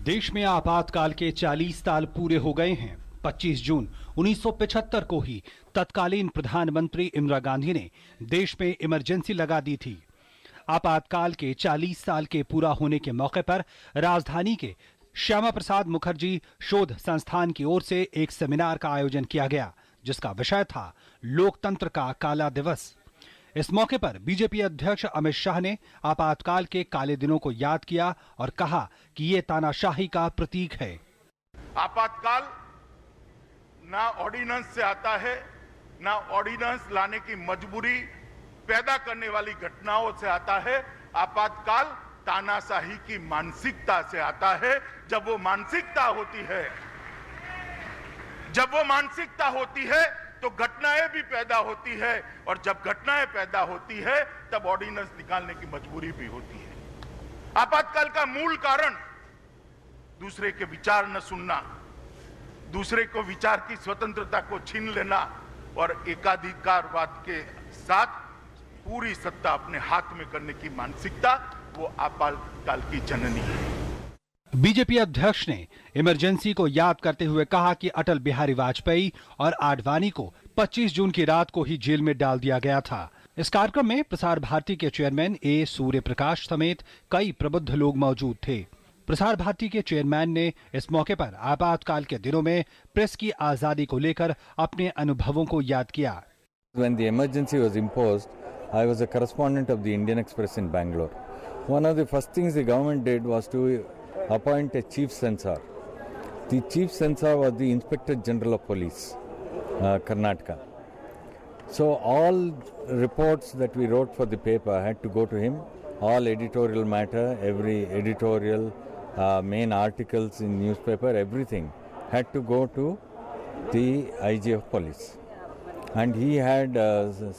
देश में आपातकाल के 40 साल पूरे हो गए हैं। 25 जून 1975 को ही तत्कालीन प्रधानमंत्री इंदिरा गांधी ने देश में इमरजेंसी लगा दी थी। आपातकाल के 40 साल के पूरा होने के मौके पर राजधानी के श्यामा प्रसाद मुखर्जी शोध संस्थान की ओर से एक सेमिनार का आयोजन किया गया, जिसका विषय था लोकतंत्र का काला दिवस। इस मौके पर बीजेपी अध्यक्ष अमित शाह ने आपातकाल के काले दिनों को याद किया और कहा कि ये तानाशाही का प्रतीक है। आपातकाल ना ऑर्डिनेंस से आता है, ना ऑर्डिनेंस लाने की मजबूरी पैदा करने वाली घटनाओं से आता है। आपातकाल तानाशाही की मानसिकता से आता है। जब वो मानसिकता होती है तो घटनाएं भी पैदा होती है, और जब घटनाएं पैदा होती है तब ऑर्डिनेंस निकालने की मजबूरी भी होती है। आपातकाल का मूल कारण दूसरे के विचार न सुनना, दूसरे को विचार की स्वतंत्रता को छीन लेना और एकाधिकारवाद के साथ पूरी सत्ता अपने हाथ में करने की मानसिकता, वो आपातकाल की जननी है। बीजेपी अध्यक्ष ने इमरजेंसी को याद करते हुए कहा कि अटल बिहारी वाजपेयी और आडवाणी को 25 जून की रात को ही जेल में डाल दिया गया था। इस कार्यक्रम में प्रसार भारती के चेयरमैन ए सूर्य प्रकाश समेत कई प्रबुद्ध लोग मौजूद थे। प्रसार भारती के चेयरमैन ने इस मौके पर आपातकाल के दिनों में प्रेस की आजादी को लेकर अपने अनुभवों को याद किया। When the emergency was imposed, I was a correspondent of the Indian Express in Bangalore. One of the first things the government did was to appoint a chief censor. The chief censor was the Inspector General of Police, Karnataka. So all reports that we wrote for the paper had to go to him. All editorial matter, every editorial, main articles in newspaper, everything had to go to the IG of police. And he had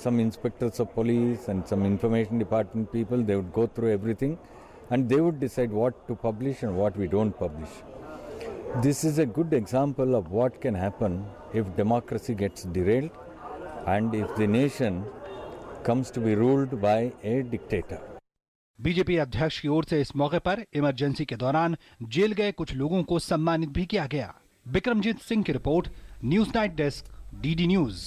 some inspectors of police and some information department people. They would go through everything and they would decide what to publish and what we don't publish. This is a good example of what can happen if democracy gets derailed and if the nation comes to be ruled by a dictator. BJP अध्यक्ष की ओर से इस मौके पर emergency के दौरान jail गए कुछ लोगों को सम्मानित भी किया गया। बिक्रमजीत सिंह की report, news night desk, DD news.